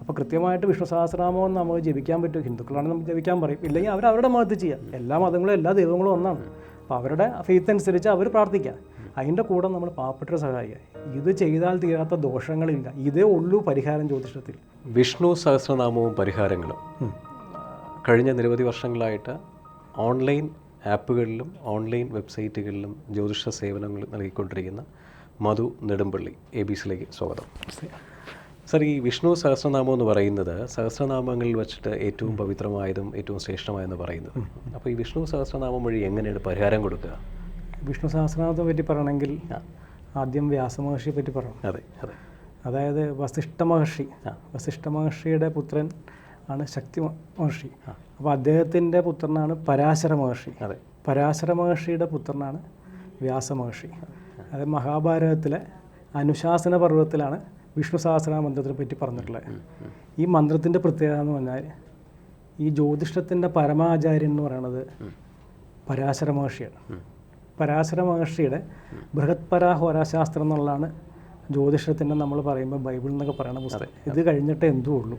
അപ്പോൾ കൃത്യമായിട്ട് വിഷ്ണു സഹസ്രനാമം നമുക്ക് ജപിക്കാൻ പറ്റും. ഹിന്ദുക്കളാണെങ്കിൽ നമുക്ക് ജപിക്കാൻ പറയും, ഇല്ലെങ്കിൽ അവരുടെ മതത്തിൽ ചെയ്യാം. എല്ലാ മതങ്ങളും എല്ലാ ദൈവങ്ങളും ഒന്നാണ്. അപ്പോൾ അവരുടെ ഫെയ്ത്ത് അനുസരിച്ച് അവർ പ്രാർത്ഥിക്കുക. അതിൻ്റെ കൂടെ നമ്മൾ പാവപ്പെട്ടവരെ സഹായിക്കുക. ഇത് ചെയ്താൽ തീരാത്ത ദോഷങ്ങളില്ല. ഇതേ ഉള്ളൂ പരിഹാരം ജ്യോതിഷത്തിൽ. വിഷ്ണു സഹസ്രനാമവും പരിഹാരങ്ങളും കഴിഞ്ഞ നിരവധി വർഷങ്ങളായിട്ട് ഓൺലൈൻ ആപ്പുകളിലും ഓൺലൈൻ വെബ്സൈറ്റുകളിലും ജ്യോതിഷ സേവനങ്ങൾ നൽകിക്കൊണ്ടിരിക്കുന്ന മധു നെടുമ്പള്ളി ABCയിലേക്ക് സ്വാഗതം. സർ, ഈ വിഷ്ണു സഹസ്രനാമം എന്ന് പറയുന്നത് സഹസ്രനാമങ്ങളിൽ വെച്ചിട്ട് ഏറ്റവും പവിത്രമായതും ഏറ്റവും ശ്രേഷ്ഠമായെന്ന് പറയുന്നത്. അപ്പോൾ ഈ വിഷ്ണു സഹസ്രനാമം വഴി എങ്ങനെയാണ് പരിഹാരം കൊടുക്കുക? വിഷ്ണു സഹസ്രനാമത്തെ പറ്റി പറയണമെങ്കിൽ ആദ്യം വ്യാസമഹർഷിയെ പറ്റി പറയണം. അതെ അതെ. അതായത് വസിഷ്ഠ മഹർഷിയുടെ പുത്രൻ ആണ് ശക്തി മഹർഷി. അപ്പോൾ അദ്ദേഹത്തിൻ്റെ പുത്രനാണ് പരാശര മഹർഷി. പരാശര മഹർഷിയുടെ പുത്രനാണ് വ്യാസമഹർഷി. അത് മഹാഭാരതത്തിലെ അനുശാസന പർവ്വത്തിലാണ് വിഷ്ണു സഹസ്രനാമ മന്ത്രത്തിനെ പറ്റി പറഞ്ഞിട്ടുള്ളത്. ഈ മന്ത്രത്തിൻ്റെ പ്രത്യേകത എന്ന് പറഞ്ഞാൽ ഈ ജ്യോതിഷത്തിൻ്റെ പരമാചാര്യൻ എന്ന് പറയുന്നത് പരാശര മഹർഷിയാണ്. പരാശര മഹർഷിയുടെ ബൃഹത്പരാ ഹോരാശാസ്ത്രം എന്നുള്ളതാണ് ജ്യോതിഷത്തിൻ്റെ നമ്മൾ പറയുമ്പോൾ ബൈബിൾ എന്നൊക്കെ പറയുന്ന പുസ്തകം. ഇത് കഴിഞ്ഞിട്ടേ എന്തോ ഉള്ളൂ.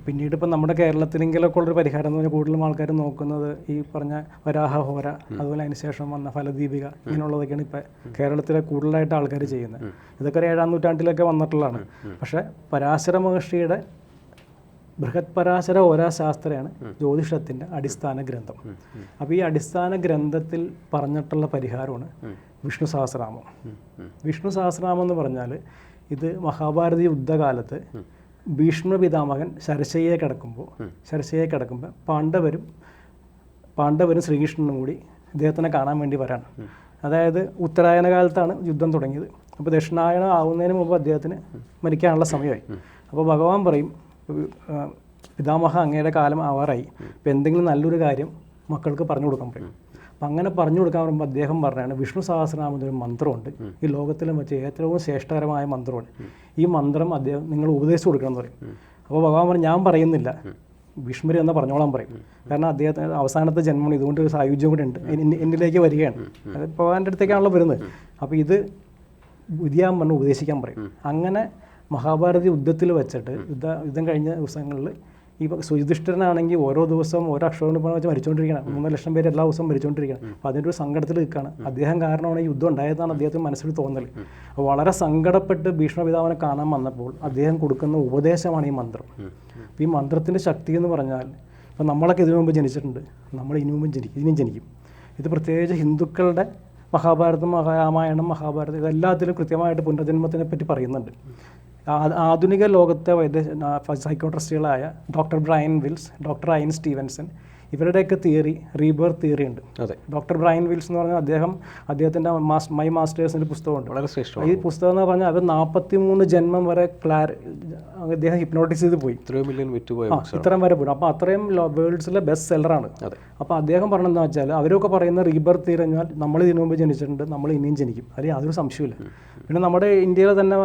പിന്നീട് ഇപ്പം നമ്മുടെ കേരളത്തിലെങ്കിലൊക്കെ ഉള്ളൊരു പരിഹാരം എന്ന് പറഞ്ഞാൽ കൂടുതലും ആൾക്കാർ നോക്കുന്നത് ഈ പറഞ്ഞ വരാഹഹോര, അതുപോലെ അതിന് ശേഷം വന്ന ഫലദീപിക, ഇങ്ങനെയുള്ളതൊക്കെയാണ് ഇപ്പം കേരളത്തിലെ കൂടുതലായിട്ട് ആൾക്കാർ ചെയ്യുന്നത്. ഇതൊക്കെ ഒരു 7-ാം നൂറ്റാണ്ടിലൊക്കെ വന്നിട്ടുള്ളതാണ്. പക്ഷേ പരാശര മഹർഷിയുടെ ബൃഹത്പരാശര ഹോരാശാസ്ത്രയാണ് ജ്യോതിഷത്തിൻ്റെ അടിസ്ഥാന ഗ്രന്ഥം. അപ്പോൾ ഈ അടിസ്ഥാന ഗ്രന്ഥത്തിൽ പറഞ്ഞിട്ടുള്ള പരിഹാരമാണ് വിഷ്ണു സഹസ്രനാമം. വിഷ്ണു സഹസ്രനാമം എന്ന് പറഞ്ഞാൽ ഇത് മഹാഭാരത യുദ്ധകാലത്ത് ഭീഷ്മ പിതാമഹൻ ശരശയ്യെ കിടക്കുമ്പോൾ പാണ്ഡവരും ശ്രീകൃഷ്ണനും കൂടി ഇദ്ദേഹത്തിനെ കാണാൻ വേണ്ടി വരാണ്. അതായത് ഉത്തരായന കാലത്താണ് യുദ്ധം തുടങ്ങിയത്. അപ്പോൾ ദക്ഷിണായനം ആവുന്നതിന് മുമ്പ് അദ്ദേഹത്തിന് മരിക്കാനുള്ള സമയമായി. അപ്പോൾ ഭഗവാൻ പറയും, പിതാമഹ അങ്ങയുടെ കാലം ആവാറായി, അപ്പോൾ എന്തെങ്കിലും നല്ലൊരു കാര്യം മക്കൾക്ക് പറഞ്ഞു കൊടുക്കാൻ പറയും. അപ്പം അങ്ങനെ പറഞ്ഞു കൊടുക്കാൻ പറയുമ്പോൾ അദ്ദേഹം പറഞ്ഞാണ് വിഷ്ണു സഹസ്രനാമത്തിൽ ഒരു മന്ത്രമുണ്ട്, ഈ ലോകത്തിലെ വെച്ച് ഏറ്റവും ശ്രേഷ്ഠകരമായ മന്ത്രമാണ്. ഈ മന്ത്രം അദ്ദേഹം നിങ്ങൾ ഉപദേശിച്ചു കൊടുക്കണം എന്ന് പറയും. അപ്പോൾ ഭഗവാൻ പറഞ്ഞു, ഞാൻ പറയുന്നില്ല, ഭീഷ്മർ എന്ന് പറഞ്ഞോളാൻ പറയും. കാരണം അദ്ദേഹത്തിന് അവസാനത്തെ ജന്മമാണ്, ഇതുകൊണ്ട് ഒരു സായുജ്യം കൂടെ ഉണ്ട്, എന്നിലേക്ക് വരികയാണ്. അത് ഭഗവാന്റെ അടുത്തേക്കാണല്ലോ വരുന്നത്. അപ്പോൾ ഇത് വിധിയാൻ പറഞ്ഞ് ഉപദേശിക്കാൻ പറയും. അങ്ങനെ മഹാഭാരത യുദ്ധത്തിൽ വെച്ചിട്ട് യുദ്ധം കഴിഞ്ഞ ദിവസങ്ങളിൽ ഈ യുധിഷ്ഠിരനാണെങ്കിൽ ഓരോ ദിവസവും ഓരോ അക്ഷരം വെച്ച് മരിച്ചുകൊണ്ടിരിക്കണം. 3 ലക്ഷം പേര് എല്ലാ ദിവസവും മരിച്ചുകൊണ്ടിരിക്കണം. അപ്പോൾ അതിൻ്റെ ഒരു സങ്കടത്തിൽ നിൽക്കുകയാണ്. അദ്ദേഹം കാരണമാണ് ഈ യുദ്ധം ഉണ്ടായതാണ് അദ്ദേഹത്തിന് മനസ്സിൽ തോന്നൽ. അപ്പോൾ വളരെ സങ്കടപ്പെട്ട് ഭീഷ്മപിതാവിനെ കാണാൻ വന്നപ്പോൾ അദ്ദേഹം കൊടുക്കുന്ന ഉപദേശമാണ് ഈ മന്ത്രം. അപ്പോൾ ഈ മന്ത്രത്തിൻ്റെ ശക്തി എന്ന് പറഞ്ഞാൽ, ഇപ്പോൾ നമ്മളൊക്കെ ഇതിനു മുമ്പ് ജനിച്ചിട്ടുണ്ട്, നമ്മൾ ഇനിയും ജനിക്കും. ഇത് പ്രത്യേകിച്ച് ഹിന്ദുക്കളുടെ മഹാഭാരതം, രാമായണം, മഹാഭാരതം ഇതെല്ലാത്തിലും കൃത്യമായിട്ട് പുനർജന്മത്തിനെ പറ്റി പറയുന്നുണ്ട്. ആധുനിക ലോകത്തെ സൈക്കോട്രിസ്റ്റുകളായ ഡോക്ടർ ബ്രയൻ വിൽസ്, ഡോക്ടർ ഐൻ സ്റ്റീവൻസൺ, ഇവരുടെയൊക്കെ തിയറി റീബർത്ത് തിയറി ഉണ്ട്. ഡോക്ടർ ബ്രയൻ വിൽസ് എന്ന് പറഞ്ഞാൽ അദ്ദേഹത്തിൻ്റെ മൈ മാസ്റ്റേഴ്സിൻ്റെ പുസ്തകമുണ്ട്, വളരെ ശ്രേഷ്ഠമാണ്. ഈ പുസ്തകം എന്ന് പറഞ്ഞാൽ അവർ 43 ജന്മം വരെ അദ്ദേഹം ഹിപ്നോട്ടിസ് ചെയ്ത് പോയി, ഇത്രയും വരെ പോയി. അപ്പോൾ അത്രയും വേൾഡ്സിലെ ബെസ്റ്റ് സെല്ലറാണ്. അപ്പോൾ അദ്ദേഹം പറഞ്ഞതെന്ന് വെച്ചാൽ അവരൊക്കെ പറയുന്ന റീബർത്ത് തിയറി കഴിഞ്ഞാൽ നമ്മൾ ഇതിനു മുമ്പ് ജനിച്ചിട്ടുണ്ട്, നമ്മൾ ഇനിയും ജനിക്കും, അതിൽ യാതൊരു സംശയമില്ല. പിന്നെ നമ്മുടെ ഇന്ത്യയിൽ തന്നെ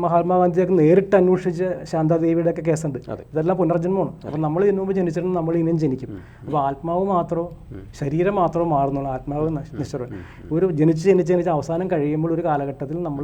മഹാത്മാഗാന്ധിയൊക്കെ നേരിട്ട് അന്വേഷിച്ച് ശാന്താദേവിയുടെ ഒക്കെ കേസുണ്ട്. ഇതെല്ലാം പുനർജന്മമാണ്. അപ്പം നമ്മൾ ഇതിനു മുമ്പ് ജനിച്ചിട്ടുണ്ട്, നമ്മൾ ഇനിയും ജനിക്കും. അപ്പോൾ ആത്മാവ് മാത്രമോ ശരീരം മാത്രമോ മാറുന്നുള്ളൂ, ആത്മാവ് നിശ്ചയം. ഒരു ജനിച്ച് അവസാനം കഴിയുമ്പോൾ ഒരു കാലഘട്ടത്തിൽ നമ്മൾ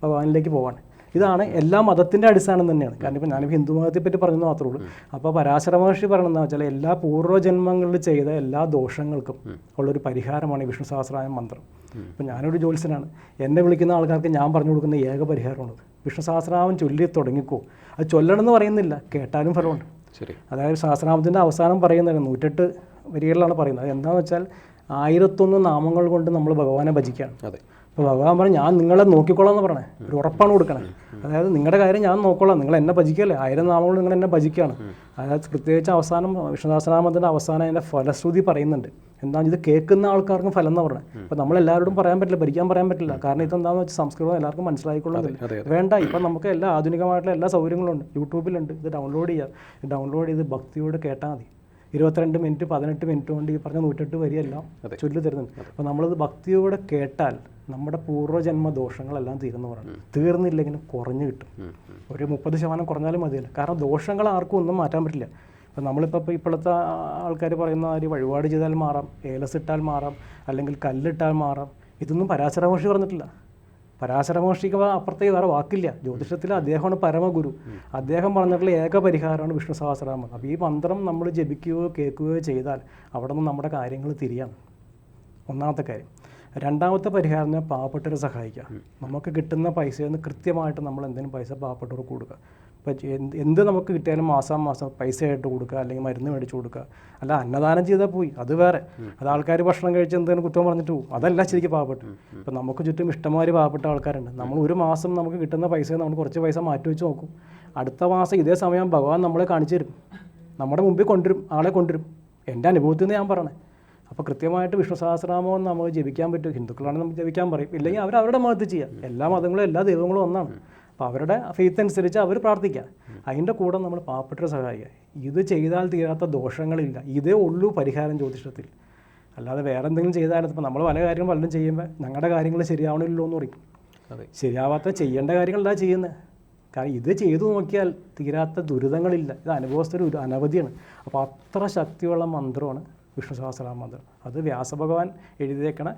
ഭഗവാനിലേക്ക് പോവാണ്. ഇതാണ് എല്ലാ മതത്തിൻ്റെ അടിസ്ഥാനം തന്നെയാണ്. കാരണം ഇപ്പോൾ ഞാനിപ്പോൾ ഹിന്ദു മതത്തെ പറ്റി പറഞ്ഞെന്ന് മാത്രമേ ഉള്ളൂ. അപ്പോൾ പരാശര മഹർഷി പറയണമെന്ന് വെച്ചാൽ എല്ലാ പൂർവ്വജന്മങ്ങളിൽ ചെയ്ത എല്ലാ ദോഷങ്ങൾക്കും ഉള്ളൊരു പരിഹാരമാണ് ഈ വിഷ്ണു സഹസ്രനാമ മന്ത്രം. ഇപ്പം ഞാനൊരു ജ്യോത്സ്യനാണ്, എന്നെ വിളിക്കുന്ന ആൾക്കാർക്ക് ഞാൻ പറഞ്ഞു കൊടുക്കുന്ന ഏക പരിഹാരമാണത്. വിഷ്ണു സഹസ്രനാമം ചൊല്ലി തുടങ്ങിക്കോ. അത് ചൊല്ലണമെന്ന് പറയുന്നില്ല, കേട്ടാലും ഫലമുണ്ട്. അതായത് സഹസ്രനാമത്തിൻ്റെ അവസാനം പറയുന്നത് 108 വരികളിലാണ് പറയുന്നത്. എന്താണെന്ന് വെച്ചാൽ 1001 നാമങ്ങൾ കൊണ്ട് നമ്മൾ ഭഗവാനെ ഭജിക്കുകയാണ്. അപ്പോൾ ഭഗവാൻ പറഞ്ഞു, ഞാൻ നിങ്ങളെ നോക്കിക്കോളാം എന്ന് പറഞ്ഞേ, ഒരു ഉറപ്പാണ് കൊടുക്കണേ. അതായത് നിങ്ങളുടെ കാര്യം ഞാൻ നോക്കോളാം, നിങ്ങൾ എന്നെ ഭജിക്കല്ലേ, 1000 നാമങ്ങൾ നിങ്ങൾ എന്നെ ഭജിക്കുകയാണ്. അതായത് പ്രത്യേകിച്ച് അവസാനം വിഷ്ണു സഹസ്രനാമത്തിൻ്റെ അവസാനം അതിൻ്റെ ഫലശ്രുതി പറയുന്നുണ്ട്. എന്താണ് ഇത് കേൾക്കുന്ന ആൾക്കാർക്കും ഫലം എന്ന് പറഞ്ഞത്. അപ്പോൾ നമ്മളെല്ലാവരോടും പറയാൻ പറ്റില്ല, ഭരിക്കാൻ പറയാൻ പറ്റില്ല. കാരണം ഇതെന്താണെന്ന് വെച്ചാൽ സംസ്കൃതം എല്ലാവർക്കും മനസ്സിലായിക്കൊള്ളുന്നില്ല. വേണ്ട, ഇപ്പം നമുക്ക് എല്ലാ ആധുനികമായിട്ടുള്ള എല്ലാ സൗകര്യങ്ങളും ഉണ്ട്, യൂട്യൂബിലുണ്ട്. ഇത് ഡൗൺലോഡ് ചെയ്ത് ഭക്തിയോട് കേട്ടാൽ മതി. 22 മിനിറ്റ് 18 മിനിറ്റ് കൊണ്ട് ഈ പറഞ്ഞ 108 വരിയെല്ലാം ചൊല്ലി തരുന്നുണ്ട്. അപ്പോൾ നമ്മളിത് ഭക്തിയോടെ കേട്ടാൽ നമ്മുടെ പൂർവ്വജന്മ ദോഷങ്ങളെല്ലാം തീർന്നു തീർന്നില്ലെങ്കിലും കുറഞ്ഞു കിട്ടും. ഒരു 30% കുറഞ്ഞാലും മതിയല്ല. കാരണം ദോഷങ്ങൾ ആർക്കും ഒന്നും മാറ്റാൻ പറ്റില്ല. അപ്പം നമ്മളിപ്പോൾ ഇപ്പോഴത്തെ ആൾക്കാർ പറയുന്ന കാര്യം വഴിപാട് ചെയ്താൽ മാറാം, ഏലസ് ഇട്ടാൽ മാറാം, അല്ലെങ്കിൽ കല്ലിട്ടാൽ മാറാം. ഇതൊന്നും പരാശര മഹർഷി പറഞ്ഞിട്ടില്ല. പരാശരമഹർഷിക്ക് അപ്പുറത്തേക്ക് വേറെ വാക്കില്ല. ജ്യോതിഷത്തിൽ അദ്ദേഹമാണ് പരമഗുരു. അദ്ദേഹം പറഞ്ഞിട്ടുള്ള ഏക പരിഹാരമാണ് വിഷ്ണു സഹസ്രനാമം. അപ്പോൾ ഈ മന്ത്രം നമ്മൾ ജപിക്കുകയോ കേൾക്കുകയോ ചെയ്താൽ അവിടെ നിന്ന് നമ്മുടെ കാര്യങ്ങൾ തിരിയാണ് ഒന്നാമത്തെ കാര്യം. രണ്ടാമത്തെ പരിഹാരം പാവപ്പെട്ടവരെ സഹായിക്കുക. നമുക്ക് കിട്ടുന്ന പൈസയിൽ നിന്ന് കൃത്യമായിട്ട് നമ്മൾ എന്തെങ്കിലും പൈസ പാവപ്പെട്ടവർക്ക് കൊടുക്കുക. ഇപ്പോൾ എന്ത് നമുക്ക് കിട്ടിയാലും മാസം പൈസ ആയിട്ട് കൊടുക്കുക, അല്ലെങ്കിൽ മരുന്ന് മേടിച്ച് കൊടുക്കുക. അല്ല അന്നദാനം ചെയ്താൽ പോയി, അത് വേറെ. അത് ആൾക്കാർ ഭക്ഷണം കഴിച്ച് എന്തെങ്കിലും കുറ്റം പറഞ്ഞിട്ട് പോകും, അതല്ല ശരിക്കും പാവപ്പെട്ടു. ഇപ്പം നമുക്ക് ചുറ്റും ഇഷ്ടംമാതിരി പാവപ്പെട്ട ആൾക്കാരുണ്ട്. നമ്മൾ ഒരു മാസം നമുക്ക് കിട്ടുന്ന പൈസ നമ്മൾ കുറച്ച് പൈസ മാറ്റി വെച്ച് നോക്കും. അടുത്ത മാസം ഇതേ സമയം ഭഗവാൻ നമ്മളെ കാണിച്ചു തരും, നമ്മുടെ മുമ്പിൽ കൊണ്ടുവരും, ആളെ കൊണ്ടുവരും. എൻ്റെ അനുഭവത്തിൽ നിന്ന് ഞാൻ പറയണേ. അപ്പോൾ കൃത്യമായിട്ട് വിഷ്ണു സഹസ്രനാമം നമുക്ക് ജപിക്കാൻ പറ്റും. ഹിന്ദുക്കളാണെങ്കിൽ നമുക്ക് ജപിക്കാൻ പറയും, ഇല്ലെങ്കിൽ അവരുടെ മതത്തിൽ ചെയ്യാം. എല്ലാ മതങ്ങളും എല്ലാ ദൈവങ്ങളും ഒന്നാണ്. അപ്പോൾ അവരുടെ ഫെയ്ത്ത് അനുസരിച്ച് അവർ പ്രാർത്ഥിക്കുക. അതിൻ്റെ കൂടെ നമ്മൾ പാവപ്പെട്ടവരെ സഹായിക്കുക. ഇത് ചെയ്താൽ തീരാത്ത ദോഷങ്ങളില്ല. ഇതേ ഉള്ളൂ പരിഹാരം ജ്യോതിഷത്തിൽ. അല്ലാതെ വേറെ എന്തെങ്കിലും ചെയ്താലും ഇപ്പോൾ നമ്മൾ പല കാര്യങ്ങളും പലരും ചെയ്യുമ്പോൾ ഞങ്ങളുടെ കാര്യങ്ങൾ ശരിയാവണില്ലല്ലോ എന്ന് പറയും. ശരിയാവാത്ത ചെയ്യേണ്ട കാര്യങ്ങളല്ല ചെയ്യുന്നത്. കാരണം ഇത് ചെയ്തു നോക്കിയാൽ തീരാത്ത ദുരിതങ്ങളില്ല. ഇത് അനുഭവസ്ഥർ ഒരു അനവധിയാണ്. അപ്പോൾ അത്ര ശക്തിയുള്ള മന്ത്രമാണ് വിഷ്ണു സഹസ്രനാമ മന്ത്രം. അത് വ്യാസഭഗവാൻ എഴുതിയേക്കണ.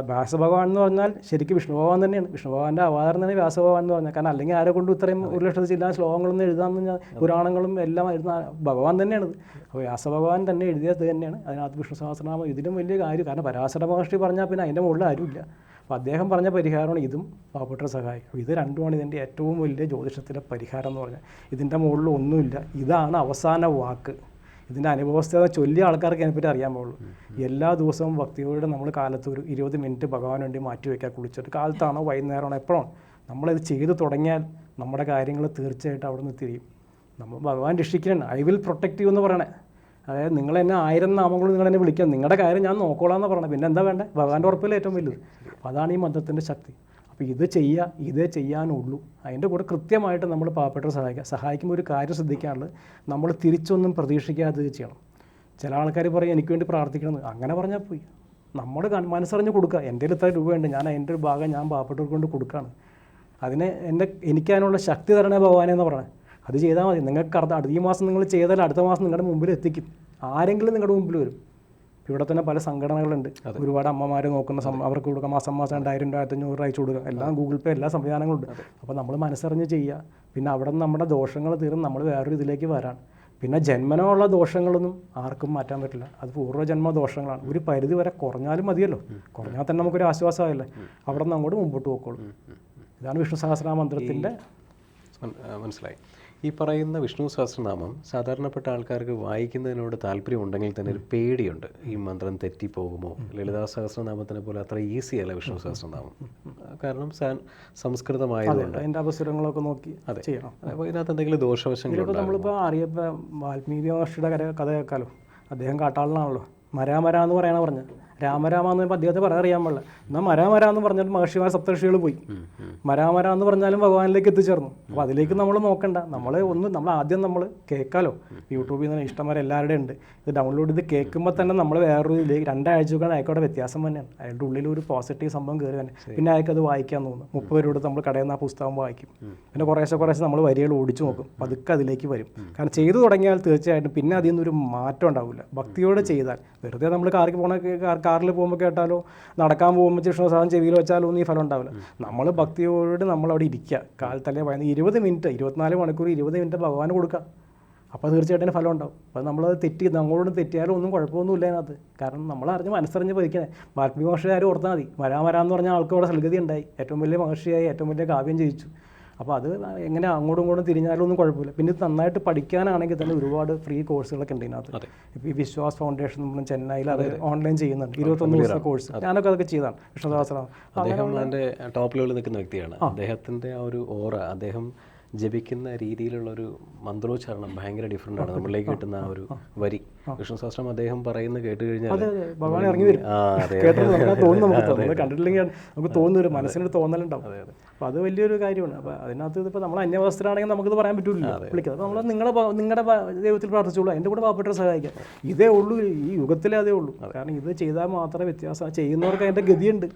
വ്യാസഭഗവാൻ എന്ന് പറഞ്ഞാൽ ശരിക്കും വിഷ്ണു ഭഗവാൻ തന്നെയാണ്. വിഷ്ണു ഭഗവാന്റെ അവതാരം തന്നെ വ്യാസഭഗവാൻ എന്ന് പറഞ്ഞാൽ. കാരണം അല്ലെങ്കിൽ ആരെ കൊണ്ട് ഇത്രയും 1,00,000 ചില്ലാൻ ശ്ലോകങ്ങളൊന്നും എഴുതാമെന്ന് പറഞ്ഞാൽ പുരാണങ്ങളും എല്ലാം എഴുതുന്ന ഭഗവാൻ തന്നെയാണത്. അപ്പോൾ വ്യാസഭഗവാൻ തന്നെ എഴുതിയത് തന്നെയാണ്. അതിനകത്ത് വിഷ്ണു സഹസ്രനാമം ഇതിലും വലിയ കാര്യം. കാരണം പരാശര മഹർഷി പറഞ്ഞാൽ പിന്നെ അതിൻ്റെ മുകളിൽ ആരുമില്ല. അപ്പോൾ അദ്ദേഹം പറഞ്ഞ പരിഹാരമാണ് ഇതും പാവപ്പെട്ട സഹായം. ഇത് രണ്ടുമാണ് ഇതിൻ്റെ ഏറ്റവും വലിയ ജ്യോതിഷത്തിലെ പരിഹാരം എന്ന് പറഞ്ഞാൽ. ഇതിൻ്റെ മുകളിൽ ഒന്നുമില്ല. ഇതാണ് അവസാന വാക്ക്. ഇതിൻ്റെ അനുഭവസ്ഥത ചൊല്ലിയ ആൾക്കാർക്ക് അതിനെപ്പറ്റി അറിയാൻ പാടുള്ളൂ. എല്ലാ ദിവസവും ഭക്തിയോടെ നമ്മൾ കാലത്ത് ഒരു 20 മിനിറ്റ് ഭഗവാൻ വേണ്ടി മാറ്റി വയ്ക്കുക. കുളിച്ചിട്ട് കാലത്താണോ വൈകുന്നേരമാണോ എപ്പോഴാണ് നമ്മളിത് ചെയ്ത് തുടങ്ങിയാൽ നമ്മുടെ കാര്യങ്ങൾ തീർച്ചയായിട്ടും അവിടെ നിന്ന് തിരിയും. നമ്മൾ ഭഗവാൻ രക്ഷിക്കണം. ഐ വിൽ പ്രൊട്ടക്റ്റ് യു എന്ന് പറയണേ. അതായത് നിങ്ങളെന്നെ 1000 നാമങ്ങൾ നിങ്ങളെന്നെ വിളിക്കാം, നിങ്ങളുടെ കാര്യം ഞാൻ നോക്കോളാം എന്ന് പറയണേ. പിന്നെ എന്താ വേണ്ടേ? ഭഗവാന്റെ ഉറപ്പില്ല ഏറ്റവും വലുത്. അപ്പോൾ അതാണ് ഈ മന്ത്രത്തിൻ്റെ ശക്തി. അപ്പോൾ ഇത് ചെയ്യുക, ഇതേ ചെയ്യാനുള്ളൂ. അതിൻ്റെ കൂടെ കൃത്യമായിട്ട് നമ്മൾ പാവപ്പെട്ടവരെ സഹായിക്കുമ്പോൾ ഒരു കാര്യം ശ്രദ്ധിക്കാനുള്ളത്, നമ്മൾ തിരിച്ചൊന്നും പ്രതീക്ഷിക്കാതെ ചെയ്യണം. ചില ആൾക്കാർ പറയും എനിക്ക് വേണ്ടി പ്രാർത്ഥിക്കണമെന്ന്. അങ്ങനെ പറഞ്ഞാൽ പോയി. നമ്മൾ മനസ്സറിഞ്ഞ് കൊടുക്കുക. എൻ്റെ കയ്യിൽ ഇത്ര രൂപയുണ്ട്, ഞാൻ അതിൻ്റെ ഒരു ഭാഗം ഞാൻ പാവപ്പെട്ടവർക്ക് കൊണ്ട് കൊടുക്കുകയാണ്. എനിക്ക് അതിനുള്ള ശക്തി തരണേ ഭഗവാനെ എന്ന് പറയണേ. അത് ചെയ്താൽ മതി. നിങ്ങൾക്ക് ഈ മാസം നിങ്ങൾ ചെയ്താൽ അടുത്ത മാസം നിങ്ങളുടെ മുമ്പിൽ എത്തിക്കും. ആരെങ്കിലും നിങ്ങളുടെ മുമ്പിൽ വരും. ഇവിടെ തന്നെ പല സംഘടനകളുണ്ട്. ഒരുപാട് അമ്മമാർ നോക്കുന്ന അവർക്ക് കൊടുക്കുക. മാസം 2,000 2,500 അയച്ചു കൊടുക്കുക. എല്ലാം ഗൂഗിൾ പേ, എല്ലാ സംവിധാനങ്ങളുണ്ട്. അപ്പോൾ നമ്മൾ മനസ്സറിഞ്ഞ് ചെയ്യുക. പിന്നെ അവിടെ നിന്ന് നമ്മുടെ ദോഷങ്ങൾ തീർന്ന് നമ്മൾ വേറൊരു ഇതിലേക്ക് വരാൻ. പിന്നെ ജന്മനമുള്ള ദോഷങ്ങളൊന്നും ആർക്കും മാറ്റാൻ പറ്റില്ല. അത് പൂർവ്വജന്മ ദോഷങ്ങളാണ്. ഒരു പരിധി വരെ കുറഞ്ഞാലും മതിയല്ലോ. കുറഞ്ഞാൽ തന്നെ നമുക്കൊരു ആശ്വാസമായില്ലേ. അവിടെ നിന്ന് അങ്ങോട്ട് മുമ്പോട്ട് പോയിക്കോളും. ഇതാണ് വിഷ്ണു സഹസ്രനാമ മന്ത്രത്തിൻ്റെ മനസ്സിലായി. ഈ പറയുന്ന വിഷ്ണു സഹസ്രനാമം സാധാരണപ്പെട്ട ആൾക്കാർക്ക് വായിക്കുന്നതിനോട് താല്പര്യം ഉണ്ടെങ്കിൽ തന്നെ ഒരു പേടിയുണ്ട്. ഈ മന്ത്രം തെറ്റിപ്പോകുമോ? ലളിതാ സഹസ്രനാമത്തിനെ പോലെ അത്ര ഈസി അല്ല വിഷ്ണു സഹസ്രനാമം. കാരണം സംസ്കൃതമായതുകൊണ്ട് അതിൻ്റെ അവസരങ്ങളൊക്കെ നോക്കി ചെയ്യണം. അപ്പോൾ ഇതിനകത്ത് എന്തെങ്കിലും ദോഷവശങ്ങളുണ്ടോ? നമ്മളിപ്പോൾ അറിയപ്പോൾ വാൽമീകി മഹർഷിയുടെ കഥ കേൾക്കാലോ. അദ്ദേഹം കാട്ടാളനാണല്ലോ. മരാമര എന്ന് പറയണ പറഞ്ഞത്. രാമരാമ എന്ന് അദ്ദേഹത്തെ പറയാൻ അറിയാൻ പാടില്ല. എന്നാൽ മരാമര എന്ന് പറഞ്ഞാൽ മഹർഷിമാർ സപ്തർഷികൾ പോയി. മരാമര എന്ന് പറഞ്ഞാലും ഭഗവാനിലേക്ക് എത്തിച്ചേർന്നു. അപ്പോൾ അതിലേക്ക് നമ്മൾ നോക്കണ്ട. നമ്മൾ ആദ്യം നമ്മൾ കേൾക്കാലോ. യൂട്യൂബിൽ നിന്ന് ഇഷ്ടംമാരെ എല്ലാവരുടെയും ഉണ്ട്. ഇത് ഡൗൺലോഡ് ചെയ്ത് കേൾക്കുമ്പോൾ തന്നെ നമ്മൾ വേറൊരു ഇതിലേക്ക് 2 ആഴ്ചയൊക്കെ അയക്കോടെ വ്യത്യാസം തന്നെയാണ്. അയാളുടെ ഉള്ളിൽ ഒരു പോസിറ്റീവ് സംഭവം കയറി തന്നെ. പിന്നെ അയാൾക്ക് അത് വായിക്കാൻ തോന്നും. 30 രൂപ നമ്മൾ കടയിൽ നിന്ന് ആ പുസ്തകം വായിക്കും. പിന്നെ കുറേശ്ശെ നമ്മൾ വരികൾ ഓടിച്ചു നോക്കും. പതുക്കെ അതിലേക്ക് വരും. കാരണം ചെയ്തു തുടങ്ങിയാൽ തീർച്ചയായിട്ടും പിന്നെ അതിൽ നിന്നൊരു മാറ്റം ഉണ്ടാവില്ല. ഭക്തിയോടെ ചെയ്താൽ. വെറുതെ നമ്മൾ കാറിൽ പോകുമ്പോൾ കേട്ടാലോ, നടക്കാൻ പോകുമ്പോൾ വിഷ്ണു സാധനം ചെവിയിൽ വെച്ചാലോ ഒന്നും ഈ ഫലം ഉണ്ടാവില്ല. നമ്മൾ ഭക്തിയോട് നമ്മളവിടെ ഇരിക്കുക. കാലത്തല്ലേ 20 മിനിറ്റ് 24 മണിക്കൂർ 20 മിനിറ്റ് ഭഗവാന് കൊടുക്കുക. അപ്പോൾ തീർച്ചയായിട്ടും ഫലം ഉണ്ടാവും. അപ്പോൾ നമ്മളത് നമ്മളോട് തെറ്റിയാലും ഒന്നും കുഴപ്പമൊന്നുമില്ല അതിനകത്ത്. കാരണം നമ്മളറിഞ്ഞ് മനസ്സറിഞ്ഞ് പതിക്കണേ. വാൽമീകി മഹർഷിയാരും ഓർത്താൽ മതി. വരാന്ന് പറഞ്ഞാൽ ആൾക്ക് അവിടെ സൽഗതി ഉണ്ടായി. ഏറ്റവും വലിയ മഹർഷിയായി, ഏറ്റവും വലിയ കാവ്യം ജയിച്ചു. അപ്പോൾ അത് എങ്ങനെ അങ്ങോട്ടും ഇങ്ങോട്ടും തിരിഞ്ഞാലും ഒന്നും കുഴപ്പമില്ല. പിന്നെ ഇത് നന്നായിട്ട് പഠിക്കാനാണെങ്കിൽ തന്നെ ഒരുപാട് ഫ്രീ കോഴ്സുകളൊക്കെ ഉണ്ട് ഇതിനകത്ത്. ഇപ്പോൾ ഈ വിശ്വാസ് ഫൗണ്ടേഷൻ നമ്മൾ ചെന്നൈയിൽ അത് ഓൺലൈൻ ചെയ്യുന്നുണ്ട്. 21 ദിവസത്തെ കോഴ്സ്. ഞാനൊക്കെ അതൊക്കെ ചെയ്താണ്. വിഷ്ണു സഹസ്രനാമം. അദ്ദേഹം എൻ്റെ ടോപ്പ് ലെവലിൽ നിൽക്കുന്ന വ്യക്തിയാണ്. അദ്ദേഹത്തിൻ്റെ ആ ഒരു ഓറ, അദ്ദേഹം ജപിക്കുന്ന രീതിയിലുള്ളൊരു മന്ത്രോച്ചാരണം ഭയങ്കര ഡിഫറെൻ്റ് ആണ്. നമ്മളിലേക്ക് കിട്ടുന്ന ആ ഒരു വരി. വിഷ്ണു സഹസ്രം അദ്ദേഹം പറയുന്നത് കേട്ട് കഴിഞ്ഞാൽ ഭഗവാൻ ഇറങ്ങി വരും. കണ്ടിട്ടില്ലെങ്കിൽ നമുക്ക് തോന്നുന്നു, മനസ്സിനൊരു തോന്നലുണ്ടാവും. അപ്പോൾ അത് വലിയൊരു കാര്യമാണ്. അപ്പോൾ അതിനകത്ത് ഇപ്പോൾ നമ്മൾ അന്യവസ്ത്രമാണെങ്കിൽ നമുക്കിത് പറയാൻ പറ്റില്ല. വിളിക്കുക അപ്പോൾ നമ്മൾ നിങ്ങളുടെ ദൈവത്തിൽ പ്രാർത്ഥിച്ചോളൂ. അതിൻ്റെ കൂടെ പാവപ്പെട്ടവരെ സഹായിക്കാം. ഇതേ ഉള്ളൂ, ഈ യുഗത്തിലേ അതേ ഉള്ളൂ. കാരണം ഇത് ചെയ്താൽ മാത്രമേ വ്യത്യാസം. ചെയ്യുന്നവർക്ക് അതിൻ്റെ ഗതിയുണ്ട്.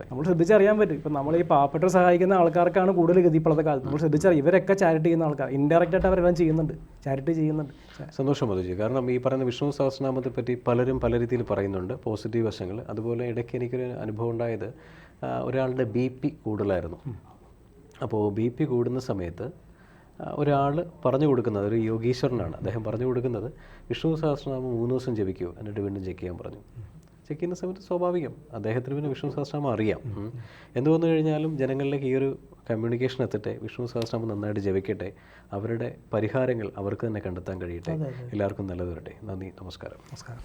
നമ്മൾ ശ്രദ്ധിച്ചറിയാൻ പറ്റും. ഇപ്പം നമ്മൾ ഈ പാവപ്പെട്ടവരെ സഹായിക്കുന്ന ആൾക്കാർക്കാണ് കൂടുതൽ ഗതി ഇപ്പോഴത്തെ കാലത്ത്. നമ്മൾ ശ്രദ്ധിച്ചറിയാം. ഇവരൊക്കെ ചാരിറ്റി ചെയ്യുന്ന ആൾക്കാർ. ഇൻഡയറക്റ്റ് ആയിട്ട് അവരെല്ലാം ചെയ്യുന്നുണ്ട്, ചാരിറ്റി ചെയ്യുന്നുണ്ട്. സന്തോഷം മധുജി. കാരണം ഈ പറയുന്ന വിഷ്ണു സഹസ്രനാമത്തെ പറ്റി പലരും പല രീതിയിൽ പറയുന്നുണ്ട്, പോസിറ്റീവ് വശങ്ങൾ. അതുപോലെ ഇടയ്ക്ക് എനിക്കൊരു അനുഭവം ഉണ്ടായത്, ഒരാളുടെ BP കൂടുതലായിരുന്നു. അപ്പോൾ BP കൂടുന്ന സമയത്ത് ഒരാൾ പറഞ്ഞു കൊടുക്കുന്നത്, ഒരു യോഗീശ്വരനാണ്, അദ്ദേഹം പറഞ്ഞു കൊടുക്കുന്നത് വിഷ്ണു സഹസ്രനാമം 3 ദിവസം ജപിക്കൂ, എന്നിട്ട് വീണ്ടും ചെക്ക് ചെയ്യാൻ പറഞ്ഞു. ചെക്ക് ചെയ്യുന്ന സമയത്ത് സ്വാഭാവികം അദ്ദേഹത്തിന് പിന്നെ വിഷ്ണു സഹസ്രനാമം അറിയാം. എന്ത് വന്നു കഴിഞ്ഞാലും ജനങ്ങളിലേക്ക് ഈ ഒരു കമ്മ്യൂണിക്കേഷൻ എത്തട്ടെ, വിഷ്ണു സഹസ്രനാമം നന്നായിട്ട് ജപിക്കട്ടെ, അവരുടെ പരിഹാരങ്ങൾ അവർക്ക് തന്നെ കണ്ടെത്താൻ കഴിയട്ടെ. എല്ലാവർക്കും നല്ലത് വരട്ടെ. നന്ദി, നമസ്കാരം. നമസ്കാരം.